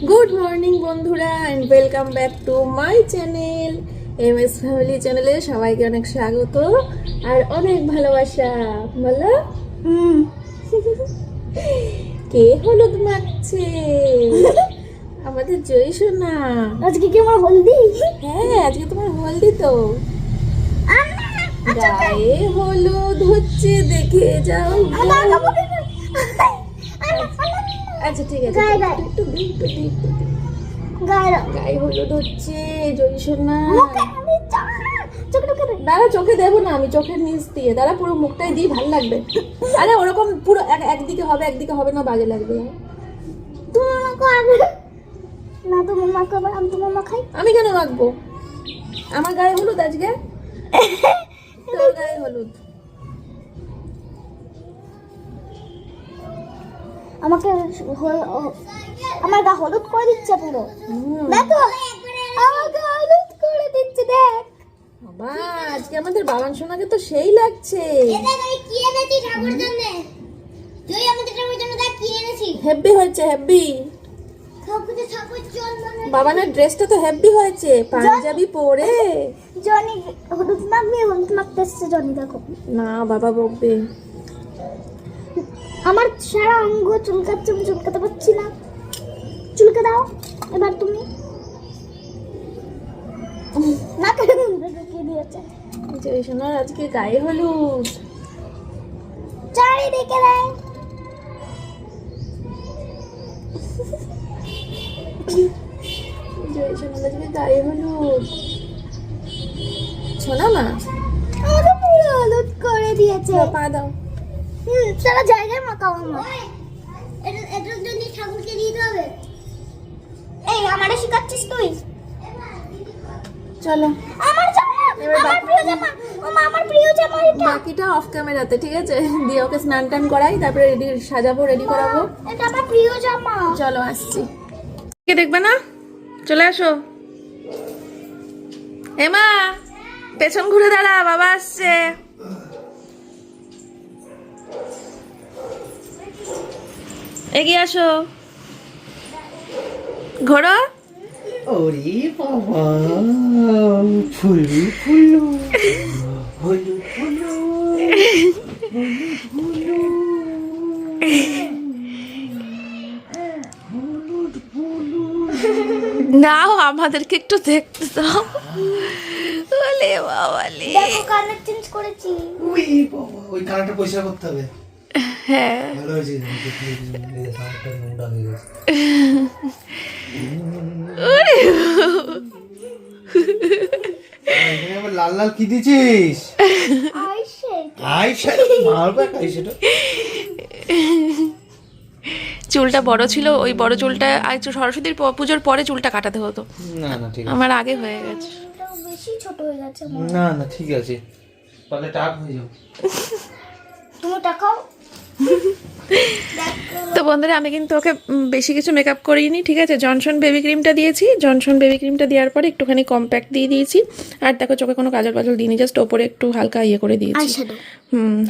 Good morning বন্ধুরা and welcome back to my channel MS family চ্যানেলে সবাইকে অনেক স্বাগত আর অনেক ভালোবাসা। বলো কে হলুদ মাখছে? আমাদের জয়ী সোনা। আজকে কি আমার হলদি? হ্যাঁ, আজকে তোমার হলদি তো। গায়ে হলুদ হচ্ছে, দেখে যাও। আচ্ছা ঠিক আছে, একটু গায়ে হলুদ হচ্ছে জয়ী সোনা। দাঁড়া, চোখে দেবো না, আমি চোখের নিচ দিয়ে দাঁড়া, পুরো মুখটাই দিই, ভালো লাগবে। আরে ওরকম পুরো একদিকে হবে একদিকে হবে না, বাজে লাগবে। আমি কেন মাখবো? আমার গায়ে হলুদ আজকে। তোর গায়ে হলুদ। আমাকে আমার গা হলুদ করে দিচ্ছে পুরো। দেখো আমাকে হলুদ করে দিচ্ছে, দেখ বাবা, আজকে আমাদের বাবান সোনাকে তো সেই লাগছে। হেব্বি হয়েছে, হেব্বি। বাবানের ড্রেসটা তো হেব্বি হয়েছে, পাঞ্জাবি পরে। জনি হলুদ মাখবে, হলুদ মাখতে এসছে জনি, দেখো। না, বাবা বকবে। আমার সারা অঙ্গ চুলকাচ্ছে, আমি চুলকাতে পারছি না। চুলকে দাও এবার তুমি। না কেন ঢুকিয়ে দিয়েছে। জয় সোনার আজকে গায়ে হলুদ, চারিদিকে দেয়। জয় সোনার আজকে গায়ে হলুদ। সোনা মা আমাকে পুরো হলুদ করে দিয়েছে। পা দাও। সারা জায়গায় মাখাও আমার। এটার জন্য ঠাকুরকে দিতে হবে। এই আমারে শিখাচ্ছিস তুই? চলো আমার জামা, আমার প্রিয় জামা, আমার প্রিয় জামা এটা। বাকিটা অফ ক্যামেরাতে, ঠিক আছে? দিয়ে ওকে স্নান টান করাই, তারপরে রেডি সাজাবো, রেডি করাবো। এটা আমার প্রিয় জামা। চলো আসছি। কে দেখবে না? চলে আসো। এমা, পেছন ঘুরে দাঁড়া, বাবা আসছে। এগিয়ে আসো, ঘোরো। ওরে বাবা, ফুলু ফুলু ফুলু ফুলু হলুদ ফুলু। নাও, আমাদেরকে একটু দেখতে দাও। ওলে বাবালে। দেখো কালার চেঞ্জ করেছি। ওই বাবা, ওই কালারটা পরিষ্কার করতে হবে। হ্যাঁ, ভালো হয়েছে, সারটা নোংরা হয়ে গেছে। এখানে আবার লাল লাল কি দিছিস? আইশ্যাডো। মারবে আইশ্যাডো। চুলটা বড় ছিল, ওই বড় চুলটা আজ সরস্বতীর পুজোর পরে চুলটা কাটাতে হতো। না না ঠিক আছে, আমার আগে হয়ে গেছে। এটা বেশি ছোট হয়ে গেছে। না না ঠিক আছে, তাহলে টাক হয়ে যাও। তুমি টাকাও। তো বন্ধুরা, আমি কিন্তু ওকে বেশি কিছু মেকআপ করিনি, ঠিক আছে? জনসন বেবি ক্রিমটা দিয়েছি। জনসন বেবি ক্রিমটা দেওয়ার পরে একটুখানি কম্প্যাক্ট দিয়ে দিয়েছি। আর দেখো, চোখে কোনো কাজল বাজল দিইনি, জাস্ট ওপরে একটু হালকা ইয়ে করে দিয়েছি।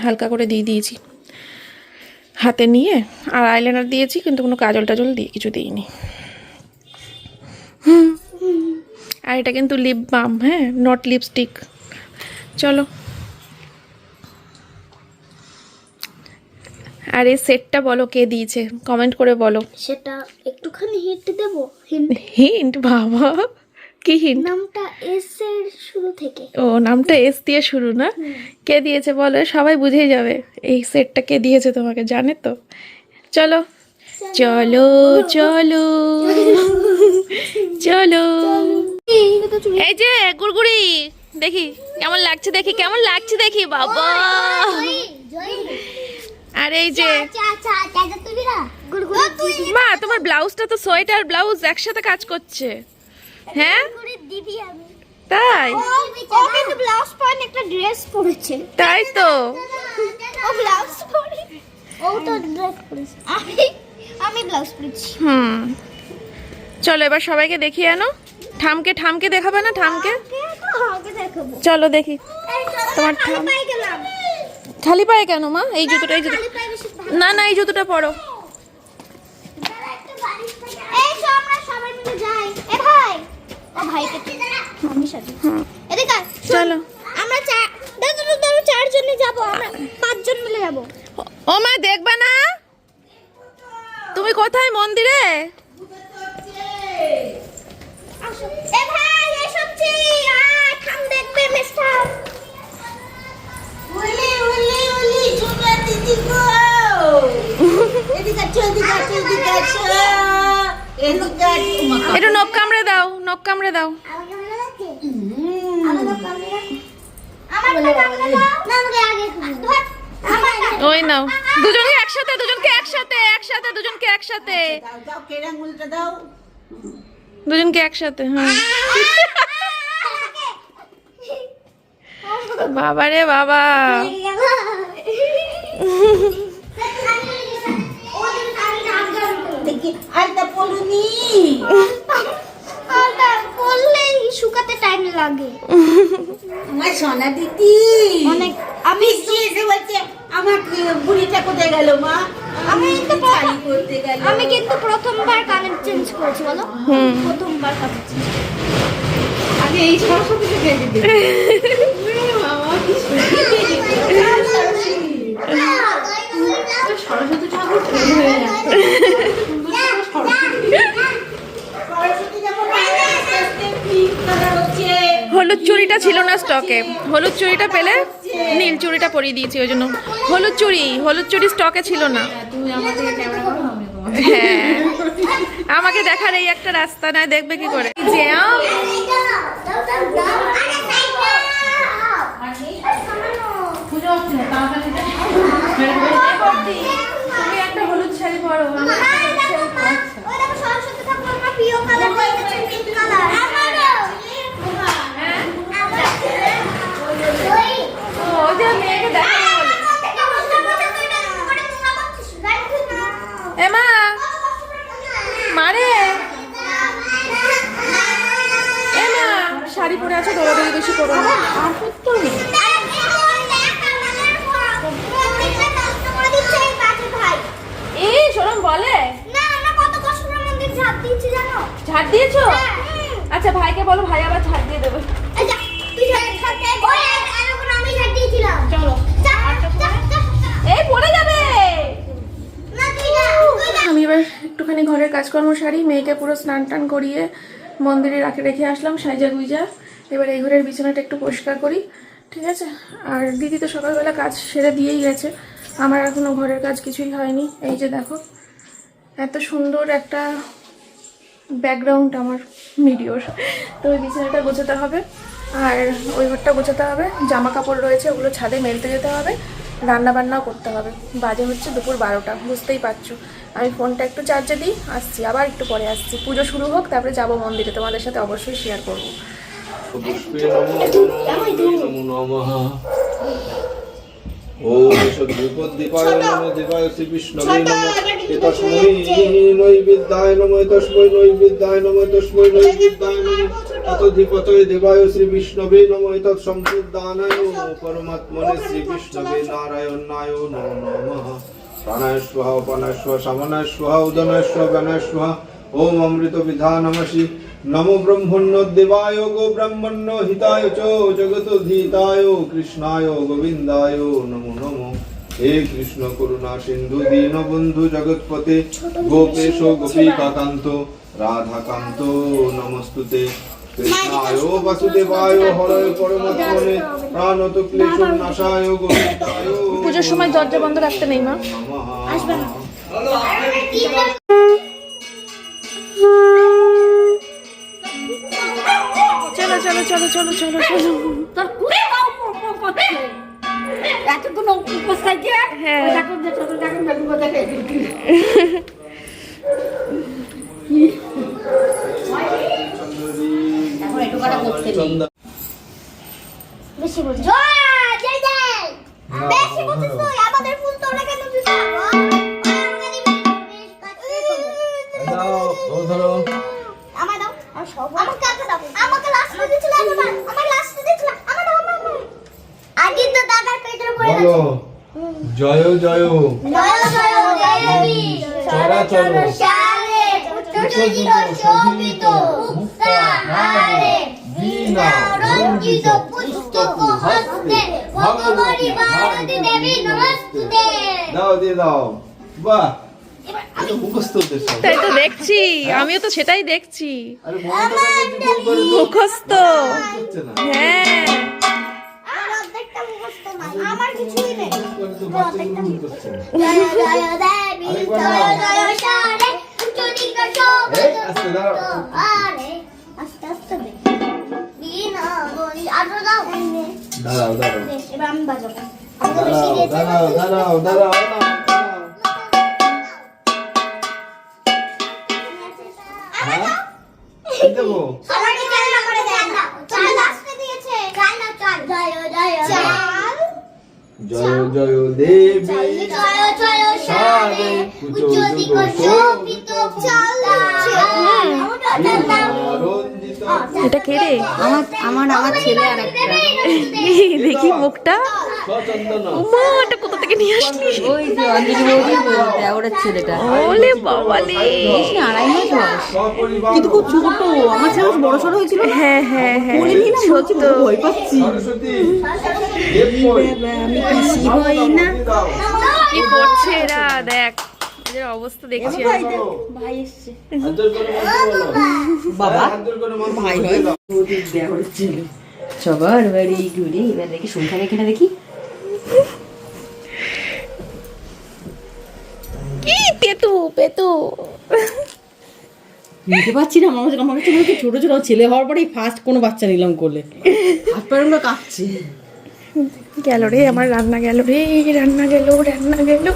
হালকা করে দিয়ে দিয়েছি হাতে নিয়ে। আর আইলাইনার দিয়েছি, কিন্তু কোনো কাজল টাজল দিয়ে কিছু দিইনি। আর এটা কিন্তু লিপ বাম, হ্যাঁ, নট লিপস্টিক। চলো। আর এই সেটটা বলো কে দিয়েছে, কমেন্ট করে বলো। সেটা একটুখানি হিন্ট দেব। হিন্ট? বাবা, কি হিন্ট? নামটা এস এর শুরু থেকে। ও, নামটা এস দিয়ে শুরু না? কে দিয়েছে বলো, সবাই বুঝেই যাবে এই সেটটা কে দিয়েছে তোমাকে, জানে তো? চলো চলো চলো চলো। এই যে গুড়গুড়ি, দেখি কেমন লাগছে, দেখি কেমন লাগছে, দেখি। বাবা, আর এই যে মা, তোমার ব্লাউজটা তো সোয়েটার ব্লাউজ একসাথে কাজ করছে। হ্যাঁ তাই? ও কিন্তু ব্লাউজ পরে একটা ড্রেস পরেছে। তাই তো। ও ব্লাউজ পরে, ও তো ড্রেস পরেছে। আমি ব্লাউজ পরেছি। চলো এবার সবাইকে দেখিয়ে আনো। ঠামকে ঠামকে দেখাবে না? ঠামকে আগে দেখাবো। চলো দেখি তোমার ঠাম। খালি পায়ে কেন মা? এই জুতোটা, এই জুতো। না না, এই জুতোটা পরো। এই তো আমরা সাথে হুম, এদিকে আয়, শোন। চলো। আমরা ধরো 4 জনই যাব, আমরা 5 জন মিলে যাব। ও মা, দেখবা না? তুমি কোথায়? মন্দিরে? আসো এ ভাই এসবছি, আয় খাম দেখবে মিস্টার উলি উলি উলি ছোলা দিদি গো এদিকে আছো এদিকে আছো এদিকে আছো এদিকে আছো একটু নখ কামড়ে দাও, নখ কামড়ে দাও। আমাকে ভালো লাগছে আমাকে কামড়ে আমারটা কামড়ে দাও না আমাকে আগে ধর আমারটা ওই নাও, দুজনকে একসাথে, দুজনকে একসাথে, একসাথে, দুজনকে একসাথে, দাও কেরা আঙুলটা দাও। দুজনকে একসাথে। হ্যাঁ, বাবা রে বাবা। দেখি আলটা পড়ুনি। শুকাতে টাইম লাগে আমার সোনা দিদি অনেক। আমি কি এসে বলছে আমার বুড়িটা কোথায় গেল মা? আমি কিন্তু শাড়ি পরতে গেল। আমি কিন্তু প্রথমবার কানের চেঞ্জ করেছি বলো, হুম, প্রথমবার কানের চেঞ্জ আগে এই সরস্বতীকে খেয়ে দিতে। বাবা কি সরস্বতী ঠাকুর ফেল হয়ে যাচ্ছে। সরস্বতী যখন আস্তে আস্তে পিঙ্ক কালার হচ্ছে। হলুদ চুড়িটা ছিল না স্টকে, হলুদ চুড়িটা পেলে নীল চুড়িটা পরিয়ে দিয়েছি, ওই জন্য। হলুদ চুড়ি স্টকে ছিল না। তুমি আমার থেকে ক্যামেরা করো, আমি তোমার। হ্যাঁ, আমাকে দেখার এই একটা রাস্তা নয়, দেখবে কি করে? যে পুজো হচ্ছে না, তাড়াতাড়ি যা। তুমি একটা হলুদ শাড়ি পরো। সরস্বতী ঠাকুর আমার প্রিয় কালার হয়েছে পিঙ্ক কালার ওই যে মেয়েকে দেখাবো বলে। এমা, মারে এমা, শাড়ি পরে আছো, দৌড়াদৌড়ি বেশি করো না। এই শোরম বলে ঝাড় দিয়েছো? আচ্ছা, ভাইকে বলো, ভাই আবার ঝাড় দিয়ে দেবে। চলো এই পড়ে যাবে। আমি এবার একটুখানি ঘরের কাজকর্ম সারি, মেয়েকে পুরো স্নান টান করিয়ে মন্দিরে রেখে আসলাম সাইজা গুইজা। এবার এই ঘরের বিছানাটা একটু পরিষ্কার করি, ঠিক আছে? আর দিদি তো সকালবেলা কাজ সেরে দিয়েই গেছে, আমার এখনো ঘরের কাজ কিছুই হয়নি। এই যে দেখো, এত সুন্দর একটা ব্যাকগ্রাউন্ড আমার ভিডিওর। তো ওই বিছানাটা গোছাতে হবে, আর ওই ঘরটা গোছাতে হবে, জামা কাপড় রয়েছে ওগুলো ছাদে মেলতে যেতে হবে, রান্না বান্নাও করতে হবে। বাজে হচ্ছে দুপুর 12টা, বুঝতেই পারছো। আমি ফোনটা একটু চার্জে দিই, আসছি, আবার একটু পরে আসছি। পুজো শুরু হোক, তারপরে যাবো মন্দিরে, তোমাদের সাথে অবশ্যই শেয়ার করবো। পুষ্পে নমো নমঃ। ওম সদ্যুপদ্দীপায় নমঃ দেবায় শ্রী বিষ্ণবে নমঃ। তস্मै নৈবেদ্যায় নমঃ, তস্मै নৈবেদ্যায় নমঃ, তস্मै নৈবেদ্যায় নমঃ। ততোধিপতয়ে দেবায় শ্রী বিষ্ণবে নমঃ। তৎসম্প্রদানায় পরমাত্মনে শ্রী বিষ্ণবে নারায়ণায় নমো নমঃ। প্রাণায় স্বাহা, অপানায় স্বাহা, সমানায় স্বাহা, উদনায় স্বাহা, জ্ঞানায় স্বাহা। ওম অমৃত বিধানমসি। নমো ব্রহ্মণ্য দেবায় গো ব্রহ্মণ্য হিতায় চ জগতোদ্ধিতায় কৃষ্ণায় গোবিন্দায় নমো নমঃ। হে কৃষ্ণ করুণা সিন্ধু দীনবন্ধু জগৎপতে গোপেশ গোপীকান্ত রাধাকান্ত নমস্তুতে। কৃষ্ণায় বাসুদেবায় হরয় পরমাত্মনে প্রাণত ক্লেশনাশায় গোবিন্দায় পুজোর সময় দরজা বন্ধ রাখতে নেই মা। নমঃ। চলো চলো চলো চলো চলো চলো। তোর কুড়ে এতক্ষণ উপোস থাকে। হ্যাঁ। দেখো যে ছোট দেখেন দেখো দেখে এখন একটু কটা করতে নেই। বেশি বলছিস জয় জয় বেশি বলছিস তুই, আমাদের ফুল তোরা কেন দিছিস? দাও, ও ধরো। আমার দাও, আমাকে কাকে দাও, আমাকে লাস্টে দিছিল, আমার লাস্টে দিছিল, আমার দাও, আমার আগে তো দাদার পেটের পড়ে বলো, গেছে। জয় জয় জয় জয় জয় দেবী চরাচর সারে উচ্চজিত শোভিত মুক্তা হারে বীণা রঞ্জিত পুস্তক হস্তে ভগবতী ভারতী দেবী নমস্তুতে। দাও দিয়ে দাও। বাহ, এটা মুখস্থ হচ্ছে সব। তাই তো দেখছি, আমিও তো সেটাই দেখছি। আরে মমতা ব্যানার্জি ভুল করে তো মুখস্থ, হচ্ছে না। হ্যাঁ। আমার অর্ধেকটা মুখস্থ নাই, আমার কিছুই নেই। ভুল করে তো বাচ্চাগুলো ভুল করছে না। জয় জয় দেবী জয় জয় সারে উচ্চদিকা এই, আস্তে দাঁড়াও। আরে আস্তে আস্তে দে বিনা বলি আরো দাও এনে দাঁড়াও দাঁড়াও বেশ এবার আমি বাজাবো আমি তো বেশি দাঁড়াও দিয়েছি দাঁড়াও দাঁড়াও দাঁড়াও দাঁড়াও। হ্যাঁ? কি দেবো? সবাইকে চাল না করে দেন না চাল আসতে দিয়েছে চাল না চাল জয় জয় চাল জয় জয় দেবী জয় জয় সারে উচ্চদিকা শোভিত চাল রঞ্জিত এটা কে রে? আমার ছেলে আর একটা দেখি মুখটা। সচন্দন মা, এটা কোথা থেকে নিয়ে আসলি? ওই যে অঞ্জলি বৌদির দেওরের ছেলেটা ওলে বাবালে। আড়াই মাস বয়স সপরিবার কিন্তু খুব ছোট। আমার ছেলে বড় ছোট হয়েছিল না, হ্যাঁ হ্যাঁ হ্যাঁ, সত্য ভয় পাচ্ছি। সরস্বতী দেব কই? আমি পিসি হই না। দাও। কি করছে এরা, দেখ এদের অবস্থা দেখছি আমি। ভাই এসছে হাত জোড় করে মন্ত্র বলো। বাবা হাত জোড় করে মন্ত্র ভাই বলো। হয় দাও। বৌদির দেওরের ছেলে সবার বাড়ি ঘুরে এবার দেখি সংখ্যা রেখে দেখি কি পেতু পেতু। নিতে পারছি না। আমার কাছে মনে হচ্ছে ছোট ছোট ছেলে হওয়ার পরেই ফার্স্ট কোনো বাচ্চা নিলাম কোলে। হাত পায়ের কাঁপছে। গেল রে আমার রান্না, গেল রে রান্না, গেল রান্না গেল।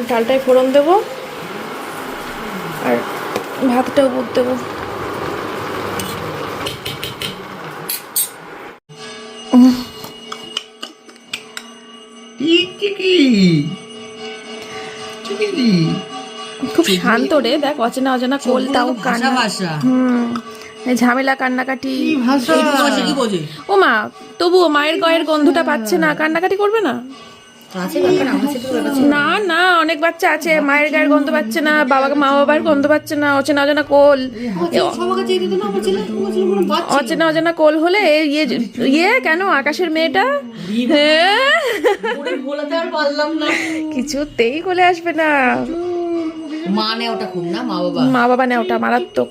ডালটায় ফোড়ন দেবো আর ভাতটাও উপর দেবো। খুব শান্ত রে, দেখ অচেনা অচেনা কোলটাও কান্না। ভাষা এই ঝামেলা কান্নাকাটি। কি বোঝে ও মা, তবুও মায়ের গায়ের গন্ধটা পাচ্ছে না, কান্নাকাটি করবে না? আছে ব্যাপার আমার সাথে ব্যাপার না না, অনেক বাচ্চা আছে মায়ের গায়ের গন্ধ পাচ্ছে না, মা বাবার গন্ধ পাচ্ছে না, অচেনা অচেনা কোল। সবার কাছে দিত না আমার ছেলে কোনো বাচ্চা অচেনা অচেনা কোল হলে ইয়ে ইয়ে কেন আকাশের মেয়েটা হ্যাঁ, বলতে আর পারলাম না। কিছুতেই কোলে আসবে না। মানে ওটা খুব না মা বাবা মা বাবা না, ওটা মারাত্মক।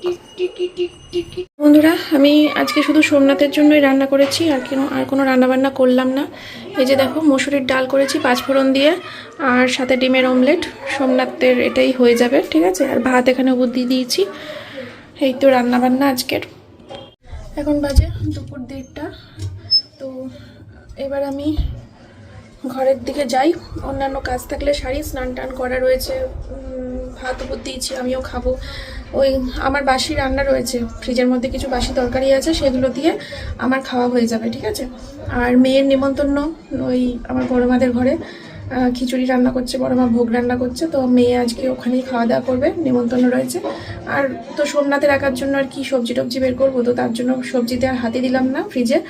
বন্ধুরা, আমি আজকে শুধু সোমনাথের জন্যই রান্না করেছি, আর কোনো রান্না বান্না করলাম না। এই যে দেখো মসুরির ডাল করেছি পাঁচফোড়ন দিয়ে, আর সাথে ডিমের অমলেট। সোমনাথের এটাই হয়ে যাবে, ঠিক আছে। আর ভাত এখানে উপর দিয়ে দিয়েছি। এই তো রান্না বান্না আজকের। এখন বাজে দুপুর 1:30। তো এবার আমি ঘরের দিকে যাই। অন্যান্য কাজ থাকলে সারি, স্নান টান করা রয়েছে, ভাত উপর দিয়েছি, আমিও খাবো। ওই আমার বাসি রান্না রয়েছে, ফ্রিজের মধ্যে কিছু বাসি তরকারি আছে, সেগুলো দিয়ে আমার খাওয়া হয়ে যাবে, ঠিক আছে। আর মেয়ের নিমন্ত্রণ, ওই আমার বড় মাদের ঘরে খিচুড়ি রান্না করছে, বড় মা ভোগ রান্না করছে, তো মেয়ে আজকে ওখানেই খাওয়া দাওয়া করবে, নিমন্ত্রণ রয়েছে। আর তো সোমনাথের রাখার জন্য আর কি সবজি টবজি বের করবো, তো তার জন্য সবজিতে আর হাতে দিলাম না ফ্রিজে।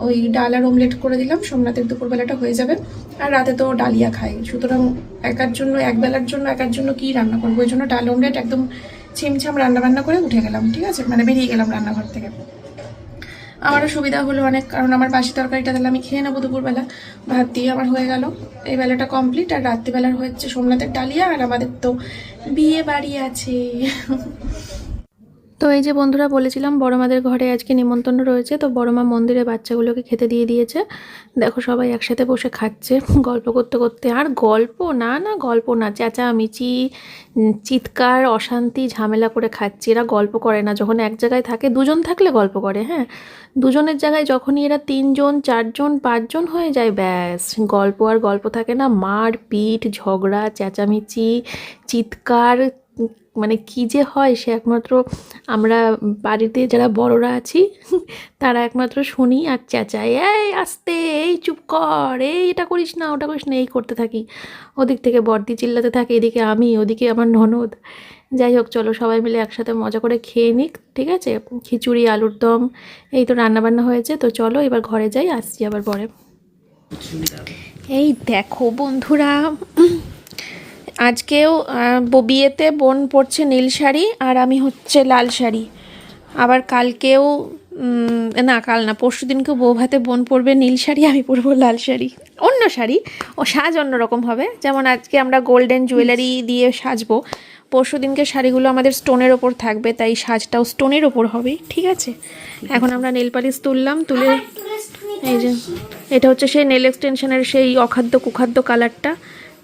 ওই ডাল আর অমলেট করে দিলাম, সোমনাথের দুপুরবেলাটা হয়ে যাবে। আর রাতে তো ডালিয়া খাই, সুতরাং একার জন্য একার জন্য কি রান্না করবো, ওই জন্য ডাল অমলেট একদম ছিমছাম রান্না বান্না করে উঠে গেলাম, ঠিক আছে, মানে বেরিয়ে গেলাম রান্নাঘর থেকে। আমারও সুবিধা হলো অনেক, কারণ আমার বাসি তরকারিটা তাহলে আমি খেয়ে নেবো দুপুরবেলা, ভাত দিয়ে আমার হয়ে গেল। এই বেলাটা কমপ্লিট। আর রাত্রিবেলার হচ্ছে সোমনাথের ডালিয়া, আর আমাদের তো বিয়ে বাড়ি আছে। তো এই যে বন্ধুরা বলেছিলাম বড় মাদের ঘরে আজকে নিমন্ত্রণ রয়েছে, তো বড় মা মন্দিরে বাচ্চাগুলোকে খেতে দিয়ে দিয়েছে। দেখো সবাই একসাথে বসে খাচ্ছে গল্প করতে করতে। আর গল্প না চেঁচামেচি, চিৎকার, অশান্তি, ঝামেলা করে খাচ্ছে। এরা গল্প করে না, যখন এক জায়গায় থাকে, দুজন থাকলে গল্প করে, হ্যাঁ, দুজনের জায়গায় যখনই এরা 3 জন 4 জন 5 জন হয়ে যায়, ব্যাস গল্প আর গল্প থাকে না। মার পিট, ঝগড়া, চেঁচামেচি, চিৎকার, মানে কী যে হয় সে একমাত্র আমরা বাড়িতে যারা বড়রা আছি তারা একমাত্র শুনি আর চেঁচাই, এই আস্তে, এই চুপ কর, এই এটা করিস না, ওটা করিস না, এই করতে থাকি। ওদিক থেকে বর্দি চিল্লাতে থাকে, এদিকে আমি, ওদিকে আমার ননদ। যাই হোক, চলো সবাই মিলে একসাথে মজা করে খেয়ে নিক, ঠিক আছে। খিচুড়ি, আলুর দম, এই তো রান্নাবান্না হয়েছে। তো চলো এবার ঘরে যাই, আসছি আবার পরে। এই দেখো বন্ধুরা, আজকেও বিয়েতে বোন পরছে নীল শাড়ি আর আমি হচ্ছে লাল শাড়ি। আবার কালকেও না, কাল না, পরশু দিনকেও বউ ভাতে বোন পরবে নীল শাড়ি, আমি পরবো লাল শাড়ি। অন্য শাড়ি, ও সাজ অন্যরকম হবে। যেমন আজকে আমরা গোল্ডেন জুয়েলারি দিয়ে সাজবো, পরশু দিনকে শাড়িগুলো আমাদের স্টোনের ওপর থাকবে, তাই সাজটাও স্টোনের ওপর হবে, ঠিক আছে? এখন আমরা নেল পালিশ তুললাম, তুলে এই যে এটা হচ্ছে সেই নেল এক্সটেনশনের সেই অখাদ্য কুখাদ্য কালারটা,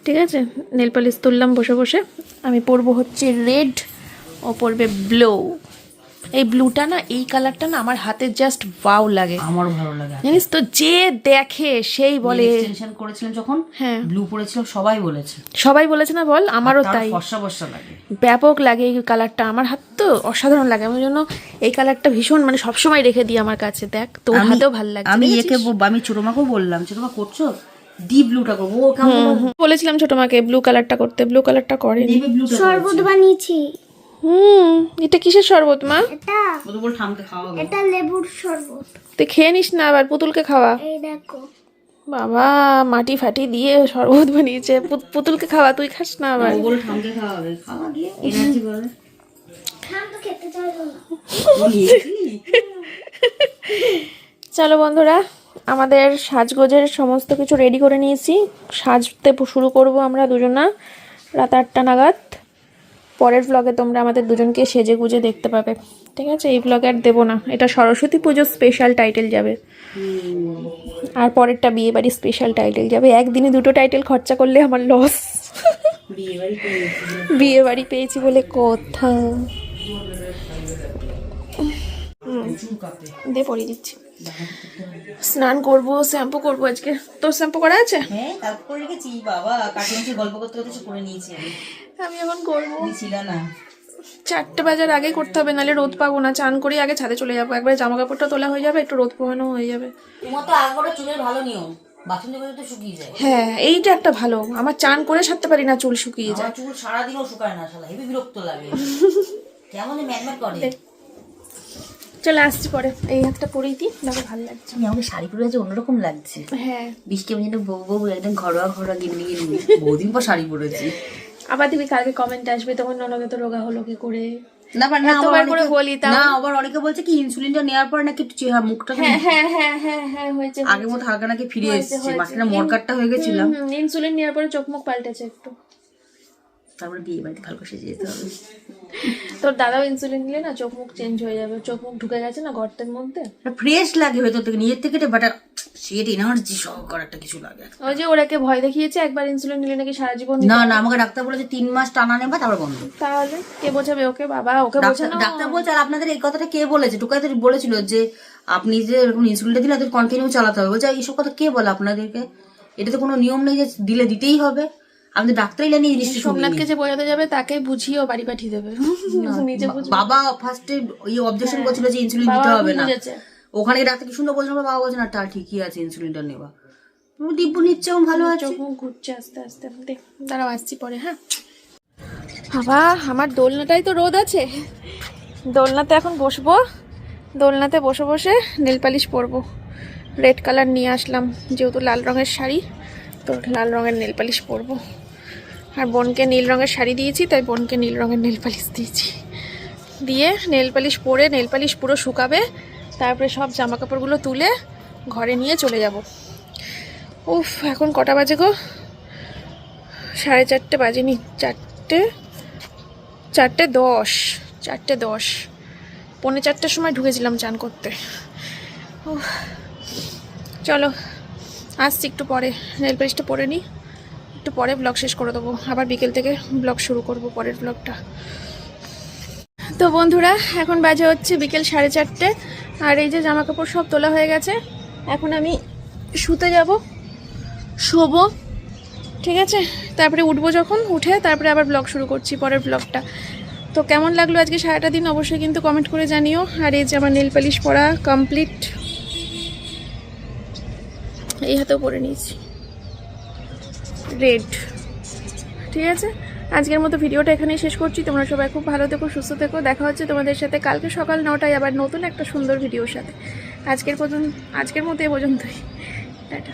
ঠিক আছে? নেল পালিশ তুললাম বসে বসে। আমি পরবো হচ্ছে রেড, ও পরবে ব্লু। এই ব্লুটা না, এই কালারটা না আমার হাতে জাস্ট ওয়াও লাগে, আমার ভালো লাগে। জানিস তো, যে দেখে সেই বলে। এক্সটেনশন করেছিলেন যখন, হ্যাঁ ব্লু পরেছিল, সবাই বলেছে, সবাই বলেছে না বল, আমারও তার তাই ফর্সা ফর্সা লাগে, ব্যাপক লাগে এই কালারটা। আমার হাত তো অসাধারণ লাগে, আমার জন্য এই কালারটা ভীষণ মানে সবসময় রেখে দিই আমার কাছে। দেখ তোর হাতেও ভালো লাগে। আমি একে আমি ছোট মাকেও বললাম, ছোট মা করছো ডিপ ব্লুটা করবো, ও কেমন বলেছিলাম ছোট মাকে ব্লু কালারটা করতে, ব্লু কালারটা করে। ডিপে ব্লুটা শরবত বানিয়েছি। এটা কিসের শরবত মা? এটা ও তো বল ঠামকে খাওয়াবে। এটা লেবুর শরবত। তুই খেয়ে নিস না, আবার পুতুলকে খাওয়া। এই দেখো, বাবা মাটি ফাটি দিয়ে শরবত বানিয়েছে, পুতুলকে খাওয়া, তুই খাস না আবার। ও বল ঠামকে খাওয়াবে, খাওয়া দিয়ে এনার্জি বলে। খান তো খেতে চাইবো না। ও নিয়েছি। চলো বন্ধুরা, আমাদের সাজগোজের সমস্ত কিছু রেডি করে নিয়েছি, সাজতে শুরু করব আমরা দুজনা রাত 8টা নাগাদ। পরের ব্লগে তোমরা আমাদের দুজনকে সেজে গুজে দেখতে পাবে, ঠিক আছে? এই ব্লগে আর দেবো না, এটা সরস্বতী পুজোর স্পেশাল টাইটেল যাবে, আর পরেরটা বিয়ে বাড়ি স্পেশাল টাইটেল যাবে। একদিনে দুটো টাইটেল খরচা করলে আমার লস। বিয়ে বাড়ি পেয়েছি বলে কথা। দিয়ে পরিয়ে দিচ্ছি। স্নান করবো, শ্যাম্পু করবো আজকে। তোর শ্যাম্পু করা আছে? হ্যাঁ, তারপর রেখেছি বাবা, কাকিমাকে গল্প করতে করতে করে নিয়েছি আমি। আমি এখন করবো, ছিল না 4টে বাজার আগে করতে হবে, নাহলে রোদ পাবো না। চান করে আগে ছাদে চলে যাবো, একবারে জামা কাপড়টা তোলা হয়ে যাবে, একটু রোদ পোহানো হয়ে যাবে। তোমার তো আগরে চুলের ভালো নিয়ম, বাথরুম থেকে তো শুকিয়ে যায়। হ্যাঁ, এইটা একটা ভালো। আমার চান করে সারতে পারি না, চুল শুকিয়ে যায়। আমার চুল সারাদিনও শুকায় না, শালা হেবি বিরক্ত লাগে, কেমন ম্যাগম্যাগ করে। চলে আসছি পরে, এই হাতটা পরেই দিই, দেখো ভালো লাগছে। তুমি আমাকে শাড়ি পরে আছে অন্যরকম লাগছে। হ্যাঁ, বৃষ্টি আমি যেন বউ বউ একদম ঘরোয়া ঘরোয়া গিন্নি গিন্নি, বহুদিন পর শাড়ি পরেছি। আবার দেখবি কালকে কমেন্ট আসবে, তখন ননদে তো রোগা হলো কি করে। না না, এতবার করে বলি তাও। না, আবার অনেকে বলছে কি ইনসুলিনটা নেওয়ার পর নাকি একটু চেহারা মুখটা হ্যাঁ হ্যাঁ হ্যাঁ হ্যাঁ হ্যাঁ হয়েছে, আগের মতো হালকা নাকি ফিরে এসেছে, মাঝখানে মরকাটটা হয়ে গেছিলাম। ইনসুলিন নেওয়ার পরে চোখ মুখ পাল্টেছে একটু। তারপরে বিয়ে বাড়িতে ভালো করে সেজে যেতে হবে। তোর দাদাও ইনসুলিন নিলে না চোখ মুখ চেঞ্জ হয়ে যাবে, চোখ মুখ ঢুকে গেছে না গর্তের মধ্যে। ফ্রেশ লাগে ভেতর থেকে, নিজের থেকে, বাট সেট এনার্জি সহকার একটা কিছু লাগে। ওই যে ওরাকে ভয় দেখিয়েছে, একবার ইনসুলিন নিলে নাকি সারা জীবন। না না, আমাকে ডাক্তার বলেছে 3 মাস টানা নেবা তারপর বন্ধ। তাহলে কে বোঝাবে ওকে? বাবা ওকে বোঝানো। ডাক্তার বলছে, আর আপনাদের এই কথাটা কে বলেছে? টুকাই তো বলেছিল যে আপনি যে এরকম ইনসুলিনটা দিলে তাদের কন্টিনিউ চালাতে হবে। বলছে এইসব কথা কে বলে আপনাদেরকে? এটা তো কোনো নিয়ম নেই যে দিলে দিতেই হবে। আমাদের ডাক্তারই জানি এই জিনিসটা। সোমনাথকে যে বোঝাতে যাবে তাকে বুঝিয়েও বাড়ি পাঠিয়ে দেবে, নিজে বুঝবে। বাবা ফার্স্টে ওই অবজেকশন করছিল যে ইনসুলিন দিতে হবে না, বুঝেছে। ওখানে ডাক্তার কি সুন্দর বলছিল, বাবা বলছে না তা ঠিকই আছে ইনসুলিনটা নেওয়া। দিব্যু নিচ্ছে, ভালো আছে। চোখ মুখ ঘুরছে আস্তে আস্তে। দেখ দাঁড়াও, আসছি পরে। হ্যাঁ বাবা, আমার দোলনাটাই তো রোদ আছে, দোলনাতে এখন বসবো। দোলনাতে বসে বসে নেল পালিশ পরবো। রেড কালার নিয়ে আসলাম, যেহেতু লাল রঙের শাড়ি, তো লাল রঙের নেল পালিশ পরবো। আর বোনকে নীল রঙের শাড়ি দিয়েছি, তাই বোনকে নীল রঙের নেল পালিশ দিয়েছি। দিয়ে নেল পালিশ পরে, নেল পালিশ পুরো শুকাবে, তারপরে সব জামা কাপড়গুলো তুলে ঘরে নিয়ে চলে যাব। উফ, এখন কটা বাজে গো? 4:30 বাজেনি, 4:10, 4:10, 4:45 সময় ঢুকেছিলাম চান করতে। উফ, চলো আসছি একটু পরে, নেল পালিশটা পরে নিই, একটু পরে ব্লগ শেষ করে দেবো, আবার বিকেল থেকে ব্লগ শুরু করব, পরের ব্লগটা। তো বন্ধুরা, এখন বাজে হচ্ছে বিকেল 4:30, আর এই যে জামা কাপড় সব তোলা হয়ে গেছে। এখন আমি শুতে যাব, শোবো, ঠিক আছে? তারপরে উঠবো, যখন উঠে তারপরে আবার ব্লগ শুরু করছি, পরের ব্লগটা। তো কেমন লাগলো আজকে সারাটা দিন অবশ্যই কিন্তু কমেন্ট করে জানিও। আর এই যে আমার নেল পালিশ পরা কমপ্লিট, এই হাতেও পরে নিয়েছি রেড, ঠিক আছে? আজকের মতো ভিডিওটা এখানেই শেষ করছি। তোমরা সবাই খুব ভালো থেকো, সুস্থ থেকো। দেখা হচ্ছে তোমাদের সাথে কালকে সকাল 9টায় আবার নতুন একটা সুন্দর ভিডিওর সাথে। আজকের মতো এ পর্যন্তই, টাটা।